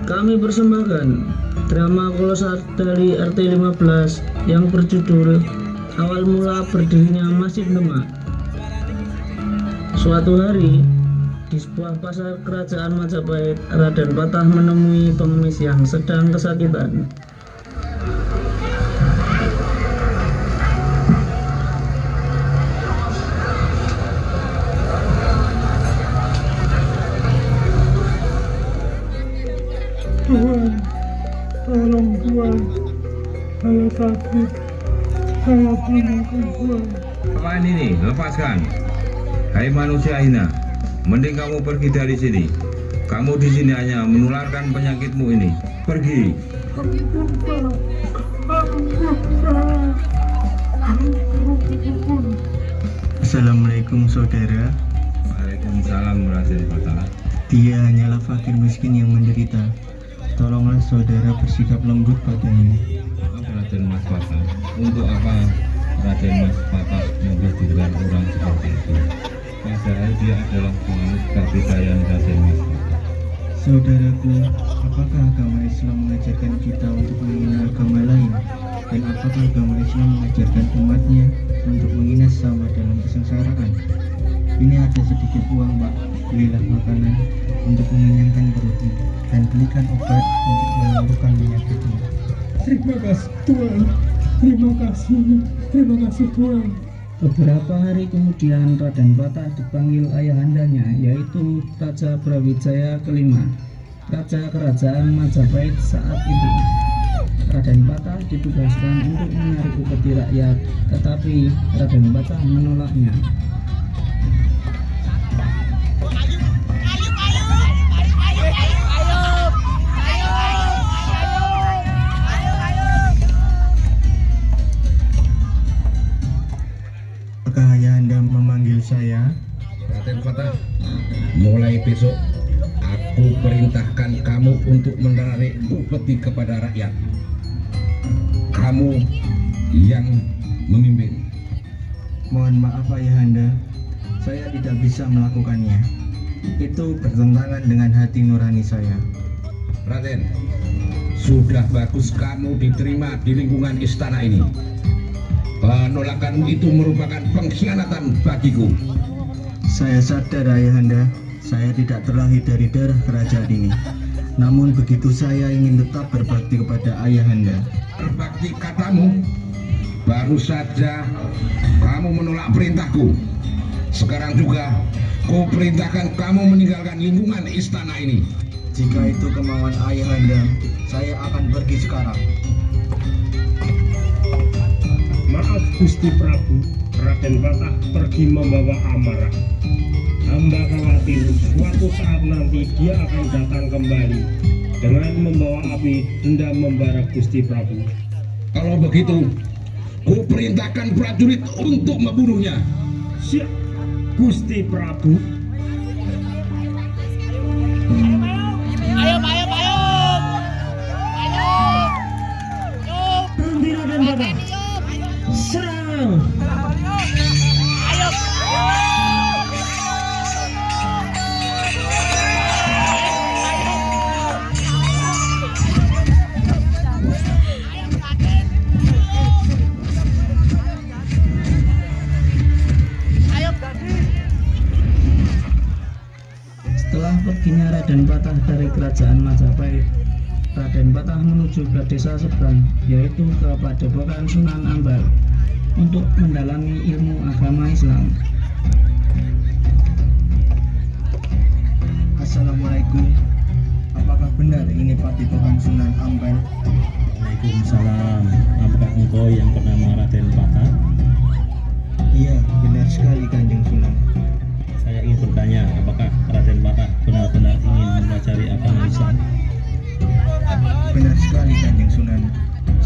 Kami persembahkan drama kolosal dari RT 15 yang berjudul Awal Mula Berdirinya Masjid Demak. Suatu hari, di sebuah pasar kerajaan Majapahit, Raden Patah menemui pengemis yang sedang kesakitan. Tuhan, tolong Tuhan, saya sakit, saya bunuhkan Tuhan. Apaan ini? Lepaskan. Hai manusia hina, mending kamu pergi dari sini. Kamu di sini hanya menularkan penyakitmu ini. Pergi. Assalamualaikum saudara. Waalaikumsalam Raden Patah. Dia hanyalah fakir miskin yang menderita. Tolonglah saudara bersikap lembut padanya. Maaf Raden Mas Patah. Untuk apa Raden Mas Patah membutuhkan orang seperti itu? Padahal dia adalah penganut kepercayaan Raden Mas Patah. Saudaraku, apakah agama Islam mengajarkan kita untuk menghina agama lain? Dan apakah agama Islam mengajarkan umatnya untuk menghina sesama dalam kesengsaraan? Ini ada sedikit uang, Pak. Belilah makanan untuk mengenyangkan perutmu dan belikan obat untuk menyembuhkan penyakitmu. Terima kasih Tuhan, terima kasih Tuhan. Beberapa hari kemudian Raden Patah dipanggil ayahandanya, yaitu Raja Brawijaya kelima, Raja Kerajaan Majapahit saat itu. Raden Patah ditugaskan untuk menarik upeti rakyat, tetapi Raden Patah menolaknya. Apakah ayahanda memanggil saya? Raden Patah, mulai besok aku perintahkan kamu untuk menarik upeti kepada rakyat. Kamu yang memimpin. Mohon maaf ayahanda, saya tidak bisa melakukannya. Itu bertentangan dengan hati nurani saya. Raden, sudah bagus kamu diterima di lingkungan istana ini. Penolakanmu itu merupakan pengkhianatan bagiku. Saya sadar ayahanda, saya tidak terlahir dari darah kerajaan ini. Namun begitu saya ingin tetap berbakti kepada ayahanda. Berbakti katamu, baru saja kamu menolak perintahku. Sekarang juga ku perintahkan kamu meninggalkan lingkungan istana ini. Jika itu kemauan ayahanda, saya akan pergi sekarang. Maaf Gusti Prabu, Raden Patah pergi membawa amarah. Hamba khawatir suatu saat nanti dia akan datang kembali dengan membawa api hendak membara Gusti Prabu. Kalau begitu, ku perintahkan prajurit untuk membunuhnya. Siap, Gusti Prabu. Berhenti Raden Patah. Serang! Setelah perginya Raden Patah dari kerajaan Majapahit, Raden Patah menuju ke desa seberang, yaitu ke Padepokan Sunan Ampel, untuk mendalami ilmu agama Islam. Assalamualaikum. Apakah benar ini Padepokan Sunan Ampel? Waalaikumsalam. Apakah engkau yang bernama Raden Patah? Iya, benar sekali Kanjeng Sunan. Saya ingin bertanya, apakah Raden Patah benar-benar ingin mempelajari agama Islam? Benar sekali Kanjeng Sunan.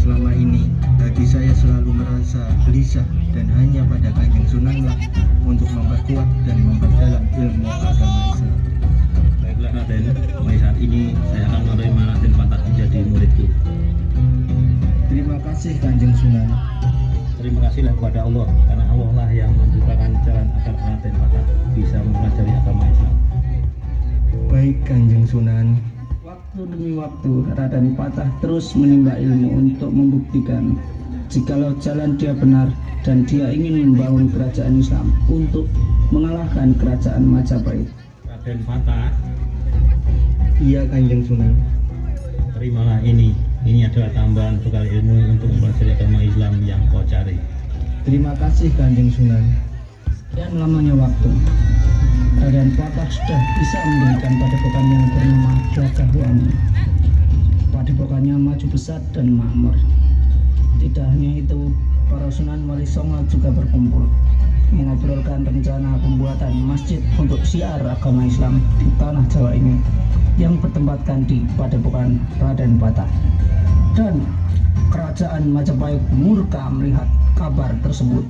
Selama ini hati saya selalu merasa gelisah dan hanya pada Kanjeng Sunanlah untuk memperkuat dan memperdalam ilmu agama Islam. Baiklah Raden, mulai saat ini saya akan menerima Raden Patah menjadi muridku. Terima kasih Kanjeng Sunan. Terima kasihlah kepada Allah, karena Allah lah yang membukakan jalan agar Raden Patah bisa mempelajari agama Islam. Baik Kanjeng Sunan. Waktu demi waktu, Raden Patah terus menimba ilmu untuk membuktikan jikalau jalan dia benar dan dia ingin membangun kerajaan Islam untuk mengalahkan kerajaan Majapahit. Raden Patah, Iya Kanjeng Sunan. terimalah ini. Ini adalah tambahan bekal ilmu untuk mempelajari agama Islam yang kau cari. Terima kasih Kanjeng Sunan. Sekian lamanya waktu, Raden Patah sudah bisa mendirikan padepokan yang bernama Gelagah Wangi. Padepokannya maju pesat dan makmur. Tidak hanya itu, para Sunan Wali Songo juga berkumpul mengobrolkan rencana pembuatan masjid untuk syiar agama Islam di tanah Jawa ini yang bertempatkan di Padepokan Raden Patah. Dan kerajaan Majapahit murka melihat kabar tersebut.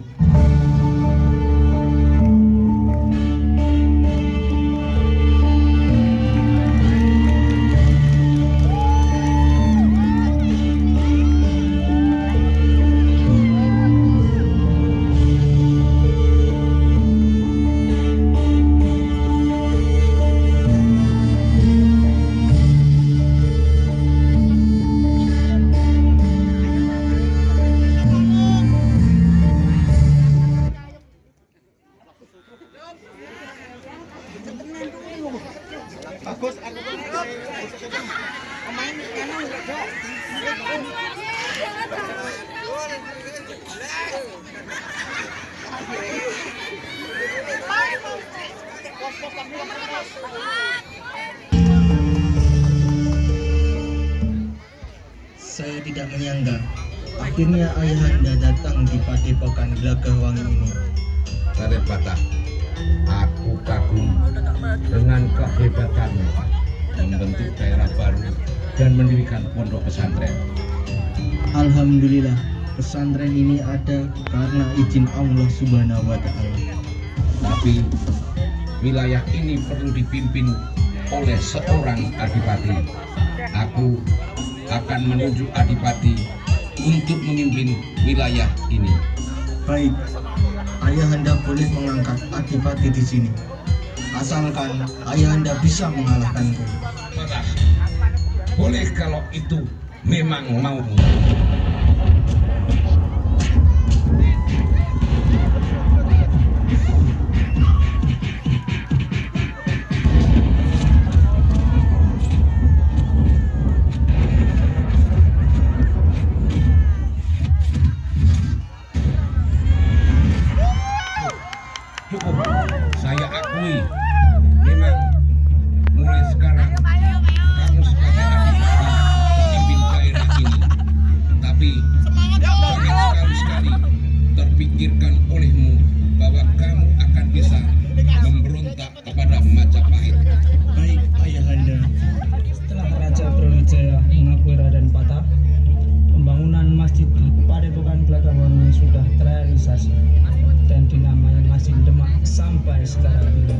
Saya tidak menyangka akhirnya ayahanda datang di Padepokan Gelagah Wangi ini. Raden Patah, aku kagum dengan kehebatanmu membentuk daerah baru dan mendirikan pondok pesantren. Alhamdulillah, pesantren ini ada karena izin Allah Subhanahu wa Ta'ala. Tapi wilayah ini perlu dipimpin oleh seorang adipati. Aku akan menunjuk adipati untuk memimpin wilayah ini. Baik, ayahanda boleh mengangkat adipati di sini. Asalkan ayahanda bisa mengalahkanku. Patah, boleh kalau itu memang mau. Cukup, saya akui memang mulai sekarang kamu sebagai adipati pemimpin daerah ini. Tapi jangan sekali-sekali terpikirkan olehmu bahwa kamu akan bisa memberontak kepada Majapahit. Baik, ayahanda. Setelah Raja Brawijaya mengakui Raden Patah, pembangunan masjid di Padepokan Gelagah Wangi sudah terrealisasi dan dinamai Masjid Demak sampai sekarang ini.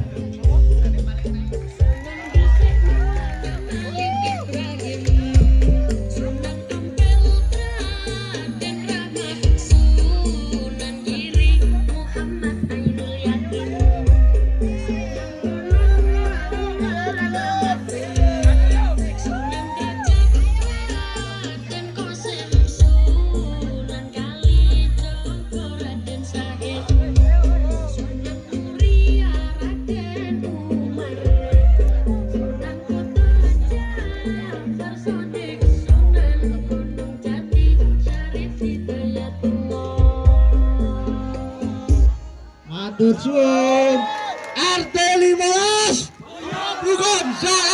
Matur suwun. RT 15 dukun saya.